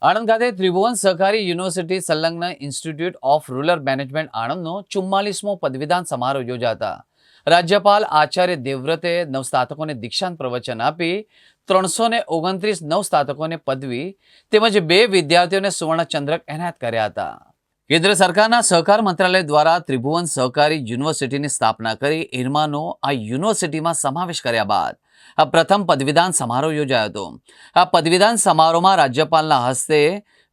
આણંદ ખાતે ત્રિભુવન સહકારી યુનિવર્સિટી સંલગ્ન ઇન્સ્ટિટ્યૂટ ઓફ રૂરલ મેનેજમેન્ટ આણંદનો 44મો પદવીદાન સમારોહ યોજાતા રાજ્યપાલ આચાર્ય દેવવ્રતે નવસ્નાતકોને દીક્ષાંત પ્રવચન આપી 329 નવસ્નાતકોને પદવી તેમજ 2 વિદ્યાર્થીઓને સુવર્ણચંદ્રક એનાયત કર્યા હતા। કેન્દ્ર સરકારના સહકાર મંત્રાલય દ્વારા ત્રિભુવન સહકારી યુનિવર્સિટીની સ્થાપના કરી ઇરમાનો આ યુનિવર્સિટીમાં સમાવેશ કર્યા બાદ આ પ્રથમ પદવીદાન સમારોહ યોજાયો હતો। આ પદવીદાન સમારોહમાં રાજ્યપાલના હસ્તે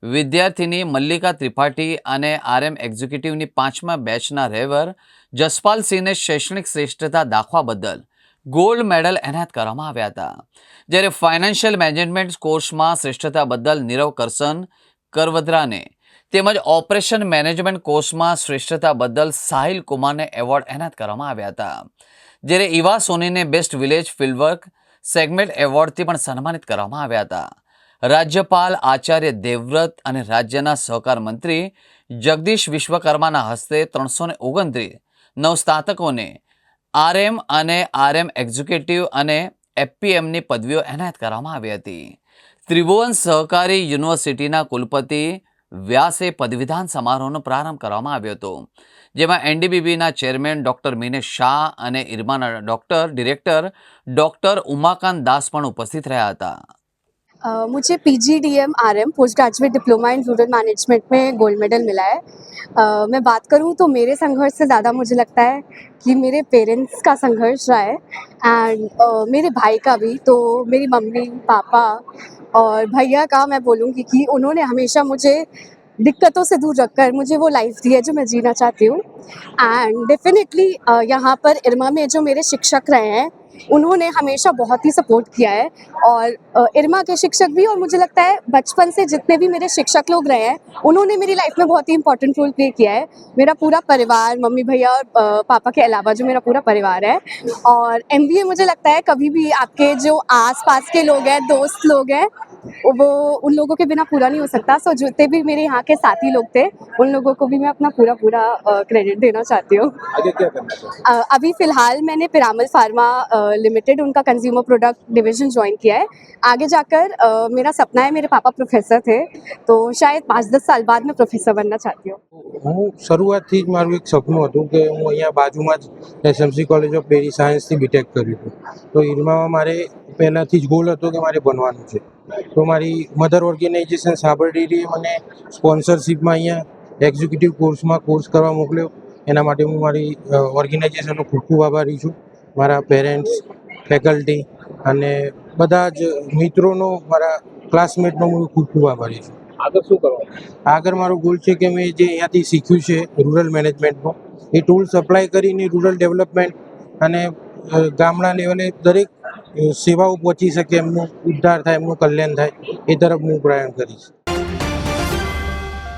વિદ્યાર્થીની મલ્લિકા ત્રિપાઠી અને આરએમ એક્ઝિક્યુટિવની 5મા બેચના રેવર જસપાલસિંહને શૈક્ષણિક શ્રેષ્ઠતા દાખવા બદલ ગોલ્ડ મેડલ એનાયત કરવામાં આવ્યા હતા, જ્યારે ફાઇનાન્શિયલ મેનેજમેન્ટ કોર્સમાં શ્રેષ્ઠતા બદલ નીરવ કરસન કરવદ્રાને તેમજ ઓપરેશન મેનેજમેન્ટ કોર્સમાં શ્રેષ્ઠતા બદલ સાહિલ કુમારને એવોર્ડ એનાયત કરવામાં આવ્યા હતા, જ્યારે ઈવા સોનીને બેસ્ટ વિલેજ ફિલ્ડવર્ક સેગમેન્ટ એવોર્ડથી પણ સન્માનિત કરવામાં આવ્યા હતા। રાજ્યપાલ આચાર્ય દેવવ્રત અને રાજ્યના સહકાર મંત્રી જગદીશ વિશ્વકર્માના હસ્તે 329 નવસ્નાતકોને આરએમ અને આરએમ એક્ઝિક્યુટિવ અને એફપીએમની પદવીઓ એનાયત કરવામાં આવી હતી। ત્રિભુવન સહકારી યુનિવર્સિટીના કુલપતિ વ્યાસે પદવીદાન સમારોહનો પ્રારંભ કરવામાં આવ્યો હતો, જેમાં એનડીબીબીના ચેરમેન ડોક્ટર મિનેશ શાહ અને ઇરમાના ડિરેક્ટર ડોક્ટર ઉમાકાંત दास પણ ઉપસ્થિત રહ્યા હતા। मुझे PGDM RM post graduate diploma in rural management में गोल्ड मेडल मिला है। मैं बात करूं तो मेरे संघर्ष से ज़्यादा मुझे लगता है कि मेरे पेरेंट्स का संघर्ष रहा है एंड मेरे भाई का भी। तो मेरी मम्मी पापा और भैया का मैं बोलूँगी कि उन्होंने हमेशा मुझे दिक्कतों से दूर रखकर मुझे वो लाइफ दी है जो मैं जीना चाहती हूँ। एंड डेफिनेटली यहाँ पर इरमा में जो मेरे शिक्षक रहे हैं उन्होंने हमेशा बहुत ही सपोर्ट किया है, और इरमा के शिक्षक भी, और मुझे लगता है बचपन से जितने भी मेरे शिक्षक लोग रहे हैं उन्होंने मेरी लाइफ में बहुत ही इंपॉर्टेंट रोल प्ले किया है। मेरा पूरा परिवार, मम्मी भैया और पापा के अलावा जो मेरा पूरा परिवार है। और MBA मुझे लगता है कभी भी आपके जो आस पास के लोग हैं, दोस्त लोग हैं, वो उन लोगों के बिना पूरा नहीं हो सकता। सो जितने भी मेरे यहाँ के साथी लोग थे उन लोगों को भी मैं अपना पूरा क्रेडिट देना चाहती हूँ। आगे क्या करना है? अभी फ़िलहाल मैंने पिरामल फार्मा लिमिटेड उनका कंज्यूमर प्रोडक्ट डिवीज़न ज्वाइन किया है। आगे जाकर मेरा सपना है, मेरे पापा प्रोफेसर थे तो शायद 5-10 साल बाद मैं प्रोफेसर बनना चाहती हूँ। હું શરૂઆતથી જ મારું એક સપનું હતું કે હું અહીંયા બાજુમાં જ SMC કોલેજ ઓફ ડેરી સાયન્સથી બીટેક કર્યું હતું, તો ઇરમામાં મારે પહેલાંથી જ ગોલ હતો કે મારે બનવાનું છે। તો મારી મધર ઓર્ગેનાઇઝેશન સાબર ડેરીએ મને સ્પોન્સરશિપમાં અહીંયા એક્ઝિક્યુટિવ કોર્સમાં કોર્સ કરવા મોકલ્યો। એના માટે હું મારી ઓર્ગેનાઇઝેશનનો ખૂબ ખૂબ આભારી છું। મારા પેરેન્ટ્સ, ફેકલ્ટી અને બધા જ મિત્રોનો, મારા ક્લાસમેટનો હું ખૂબ ખૂબ આભારી છું। આગળ શું કરવાનું? આગળ મારો ગોલ છે કે મેં જે અહીંયાથી શીખ્યું છે રૂરલ મેનેજમેન્ટનો એ ટૂલ્સ અપ્લાય કરીને રૂરલ ડેવલપમેન્ટ અને ગામડા લેવલે દરેક સેવાઓ પહોંચી શકે, એમનું ઉદ્ધાર થાય, એમનું કલ્યાણ થાય, એ તરફ હું પ્રયાણ કરીશ।